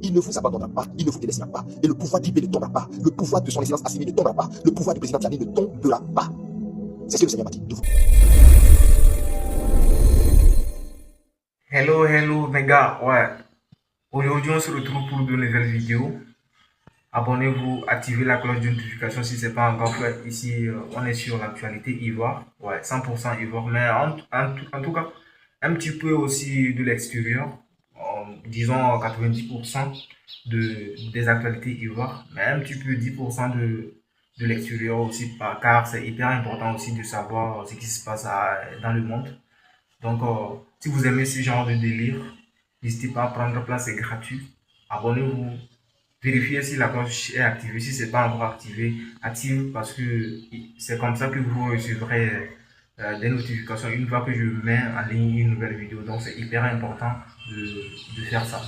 Il ne vous abandonnera pas, il ne vous délaissera pas. Et le pouvoir d'Ibé ne tombera pas. Le pouvoir de son excellence Assimi ne tombera pas. Le pouvoir du président Tiani ne tombera pas. C'est ce que le Seigneur m'a dit. Hello mes gars, ouais. Aujourd'hui on se retrouve pour de nouvelles vidéos. Abonnez-vous, activez la cloche de notification si ce n'est pas encore fait. Ici on est sur l'actualité Ivoire, ouais, 100% Ivoire, mais en tout cas un petit peu aussi de l'extérieur, disons 90% des actualités Ivoire, mais un petit peu 10% de l'extérieur aussi, car c'est hyper important aussi de savoir ce qui se passe dans le monde. Donc, si vous aimez ce genre de délire, n'hésitez pas à prendre place, c'est gratuit. Abonnez-vous, vérifiez si la cloche est activée. Si ce n'est pas encore activé, active parce que c'est comme ça que vous recevrez des notifications une fois que je mets en ligne une nouvelle vidéo. Donc, c'est hyper important de faire ça.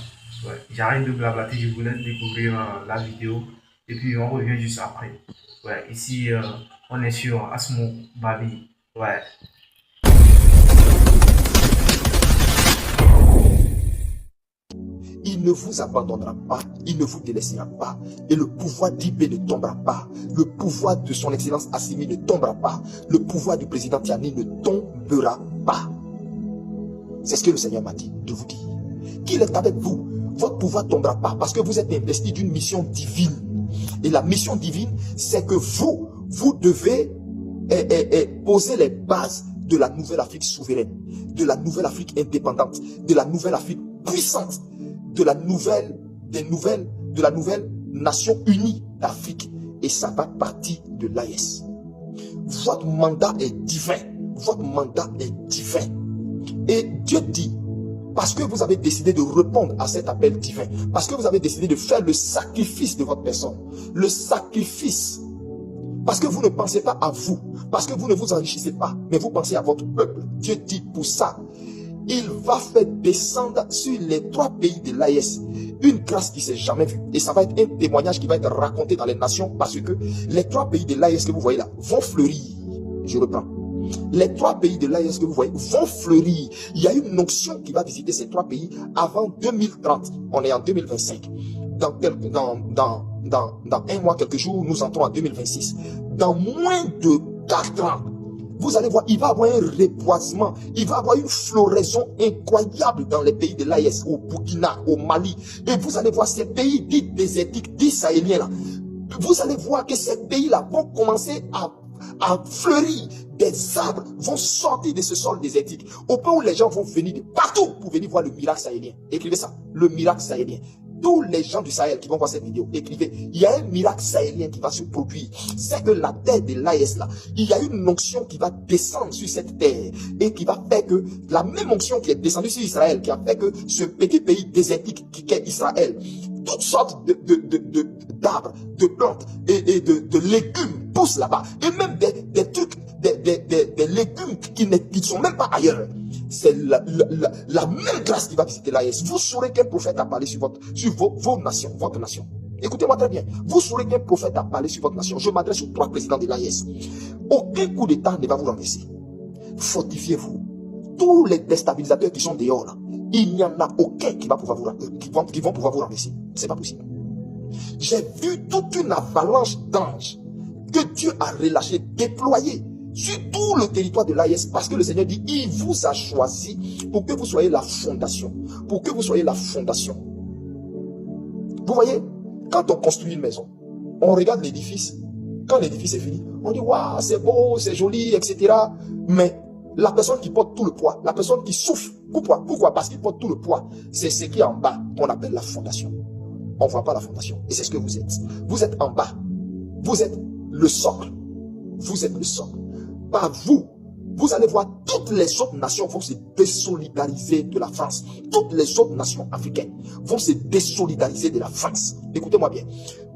Ouais. J'arrête de blablater, je vous laisse découvrir la vidéo et puis on revient juste après. Ouais, ici, on est sur Asmo Babi. Ouais. Il ne vous abandonnera pas, il ne vous délaissera pas. Et le pouvoir d'Ibé ne tombera pas. Le pouvoir de son excellence Assimi ne tombera pas. Le pouvoir du président Tiani ne tombera pas. C'est ce que le Seigneur m'a dit de vous dire. Qu'il est avec vous. Votre pouvoir ne tombera pas parce que vous êtes investi d'une mission divine. Et la mission divine, c'est que vous devez poser les bases de la nouvelle Afrique souveraine, de la nouvelle Afrique indépendante, de la nouvelle Afrique puissante, de la nouvelle nation unie d'Afrique. Et ça va partir de l'AES. Votre mandat est divin. Votre mandat est divin. Et Dieu dit, parce que vous avez décidé de répondre à cet appel divin, parce que vous avez décidé de faire le sacrifice de votre personne, le sacrifice, parce que vous ne pensez pas à vous, parce que vous ne vous enrichissez pas, mais vous pensez à votre peuple. Dieu dit pour ça, il va faire descendre sur les 3 pays de l'AES une grâce qui ne s'est jamais vue. Et ça va être un témoignage qui va être raconté dans les nations parce que les 3 pays de l'AES que vous voyez là vont fleurir. Je reprends. Les 3 pays de l'AES que vous voyez vont fleurir. Il y a une onction qui va visiter ces 3 pays avant 2030. On est en 2025. Dans un mois, quelques jours, nous entrons en 2026. Dans moins de 4 ans, vous allez voir, il va y avoir un reboisement, il va y avoir une floraison incroyable dans les pays de l'AES, au Burkina, au Mali. Et vous allez voir ces pays dits désertiques, dits sahéliens là. Vous allez voir que ces pays-là vont commencer à fleurir. Des arbres vont sortir de ce sol désertique. Au point où les gens vont venir de partout pour venir voir le miracle sahélien. Écrivez ça, le miracle sahélien. Tous les gens du Sahel qui vont voir cette vidéo, écrivez, il y a un miracle sahélien qui va se produire. C'est que la terre de l'AES là, il y a une onction qui va descendre sur cette terre et qui va faire que la même onction qui est descendue sur Israël, qui a fait que ce petit pays désertique qui est Israël, toutes sortes d'arbres, de plantes et de légumes poussent là-bas. Et même des trucs, des légumes qui ne sont même pas ailleurs. C'est la même grâce qui va visiter l'AES. Vous saurez qu'un prophète a parlé sur vos nations, votre nation. Écoutez-moi très bien. Vous saurez qu'un prophète a parlé sur votre nation. Je m'adresse aux 3 présidents de l'AES. Aucun coup d'État ne va vous renverser. Fortifiez-vous. Tous les déstabilisateurs qui sont dehors là, il n'y en a aucun qui vont pouvoir vous renverser. C'est pas possible. J'ai vu toute une avalanche d'anges que Dieu a relâché, déployé sur tout le territoire de l'AES, parce que le Seigneur dit, il vous a choisi pour que vous soyez la fondation. Pour que vous soyez la fondation. Vous voyez, quand on construit une maison, on regarde l'édifice. Quand l'édifice est fini, on dit, waouh, c'est beau, c'est joli, etc. Mais la personne qui porte tout le poids, la personne qui souffre, pourquoi? Parce qu'il porte tout le poids. C'est ce qui est en bas qu'on appelle la fondation. On ne voit pas la fondation. Et c'est ce que vous êtes. Vous êtes en bas. Vous êtes le socle. Vous êtes le socle. Par vous, vous allez voir toutes les autres nations vont se désolidariser de la France. Toutes les autres nations africaines vont se désolidariser de la France. Écoutez-moi bien.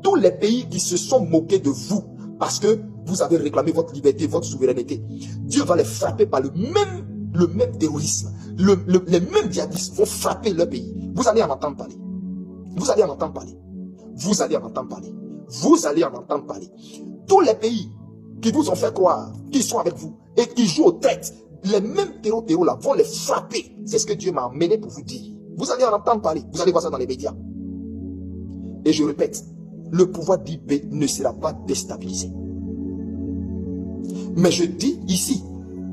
Tous les pays qui se sont moqués de vous parce que vous avez réclamé votre liberté, votre souveraineté, Dieu va les frapper par le même terrorisme. Les mêmes djihadistes vont frapper leur pays. Vous allez en entendre parler. Vous allez en entendre parler. Vous allez en entendre parler. Vous allez en entendre parler. Tous les pays qui vous ont fait croire qu'ils sont avec vous et qui jouent aux têtes, les mêmes terreaux là vont les frapper. C'est ce que Dieu m'a amené pour vous dire. Vous allez en entendre parler. Vous allez voir ça dans les médias. Et je répète, le pouvoir d'IB ne sera pas déstabilisé. Mais je dis ici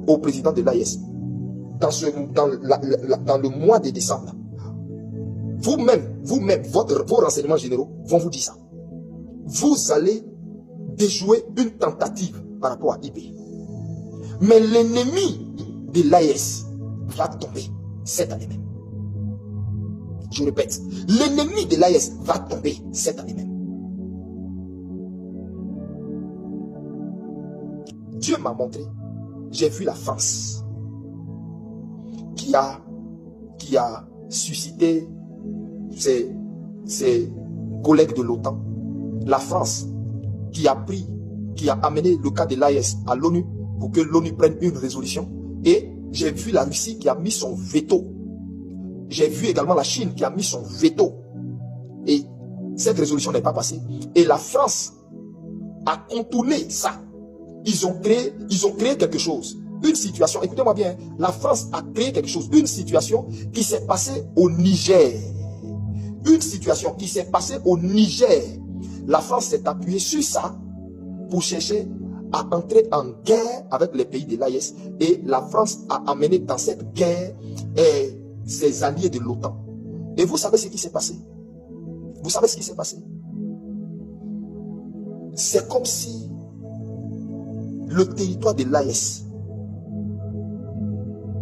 au président de l'AES, dans le mois de décembre, vous-même, vos renseignements généraux vont vous dire ça. Vous allez déjouer une tentative par rapport à IB. Mais l'ennemi de l'AES va tomber cette année même. Je répète, l'ennemi de l'AES va tomber cette année même. Dieu m'a montré, j'ai vu la France qui a suscité ses collègues de l'OTAN. La France qui a amené le cas de l'AES à l'ONU pour que l'ONU prenne une résolution. Et j'ai vu la Russie qui a mis son veto. J'ai vu également la Chine qui a mis son veto. Et cette résolution n'est pas passée. Et la France a contourné ça. Ils ont créé quelque chose. Une situation, écoutez-moi bien, la France a créé quelque chose. Une situation qui s'est passée au Niger. Une situation qui s'est passée au Niger. La France s'est appuyée sur ça pour chercher à entrer en guerre avec les pays de l'AES. Et la France a amené dans cette guerre ses alliés de l'OTAN. Et vous savez ce qui s'est passé? Vous savez ce qui s'est passé? C'est comme si le territoire de l'AES,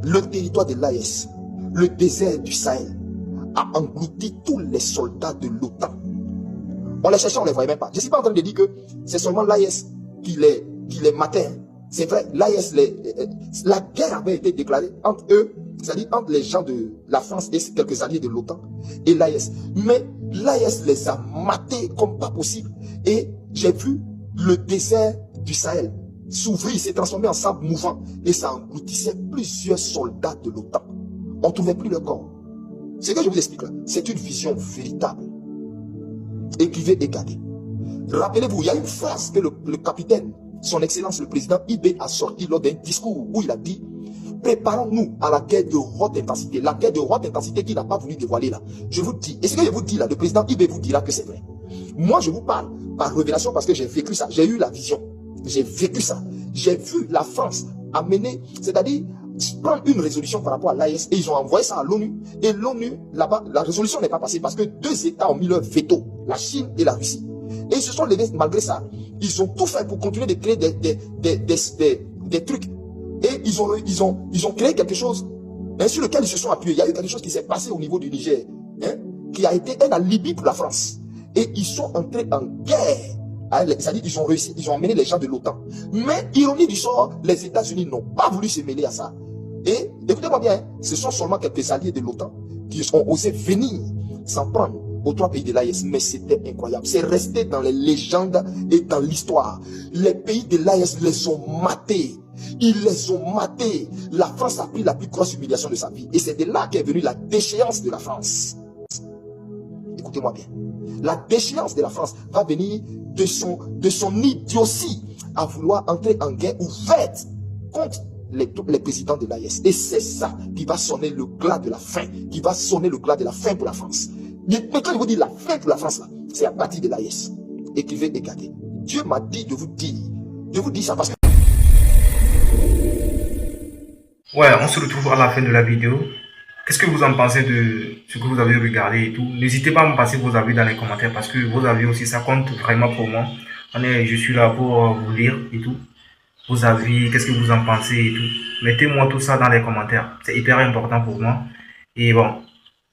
le désert du Sahel, a englouti tous les soldats de l'OTAN. On les cherchait, on ne les voyait même pas. Je ne suis pas en train de dire que c'est seulement l'AES qui les matait. C'est vrai, l'AES, la guerre avait été déclarée entre eux, c'est-à-dire entre les gens de la France et quelques alliés de l'OTAN et l'AES. Mais l'AES les a matés comme pas possible. Et j'ai vu le désert du Sahel s'ouvrir, s'est transformé en sable mouvant et ça engloutissait plusieurs soldats de l'OTAN. On ne trouvait plus leur corps. Ce que je vous explique là, c'est une vision véritable. Écrivez et gardez. Rappelez-vous, il y a une phrase que le capitaine, son excellence le président IB a sorti lors d'un discours où il a dit: préparons-nous à la guerre de haute intensité. La guerre de haute intensité qu'il n'a pas voulu dévoiler là. Je vous dis, et ce que je vous dis là, le président IB vous dira que c'est vrai. Moi je vous parle par révélation parce que j'ai vécu ça, j'ai eu la vision. J'ai vécu ça. J'ai vu la France amener, c'est-à-dire prendre une résolution par rapport à l'AES et ils ont envoyé ça à l'ONU. Et l'ONU, là-bas, la résolution n'est pas passée parce que deux États ont mis leur veto, la Chine et la Russie. Et ils se sont levés malgré ça. Ils ont tout fait pour continuer de créer des trucs. Et ils ont créé quelque chose sur lequel ils se sont appuyés. Il y a eu quelque chose qui s'est passé au niveau du Niger, qui a été un alibi pour la France. Et ils sont entrés en guerre. C'est-à-dire ils ont réussi, ils ont amené les gens de l'OTAN. Mais, ironie du sort, les États-Unis n'ont pas voulu se mêler à ça. Et, écoutez-moi bien, ce sont seulement quelques alliés de l'OTAN qui ont osé venir s'en prendre aux trois pays de l'AES. Mais c'était incroyable. C'est resté dans les légendes et dans l'histoire. Les pays de l'AES les ont matés. Ils les ont matés. La France a pris la plus grosse humiliation de sa vie. Et c'est de là qu'est venue la déchéance de la France. Écoutez-moi bien. La déchéance de la France va venir de son idiotie à vouloir entrer en guerre ouverte contre les présidents de l'AES. Et c'est ça qui va sonner le glas de la fin, qui va sonner le glas de la fin pour la France. Mais quand je vous dis la fin pour la France, c'est à partir de l'AES. Écrivez et gardez. Dieu m'a dit de vous dire ça parce que... Ouais, on se retrouve à la fin de la vidéo. Qu'est-ce que vous en pensez de ce que vous avez regardé et tout? N'hésitez pas à me passer vos avis dans les commentaires parce que vos avis aussi, ça compte vraiment pour moi. Je suis là pour vous lire et tout. Vos avis, qu'est-ce que vous en pensez et tout. Mettez-moi tout ça dans les commentaires. C'est hyper important pour moi. Et bon,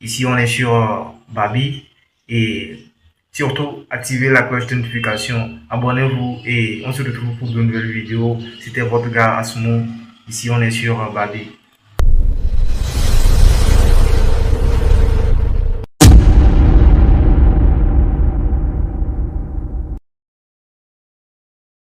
ici on est sur Babi. Et surtout, activez la cloche de notification. Abonnez-vous et on se retrouve pour de nouvelles vidéos. C'était votre gars Asmo. Ici on est sur Babi.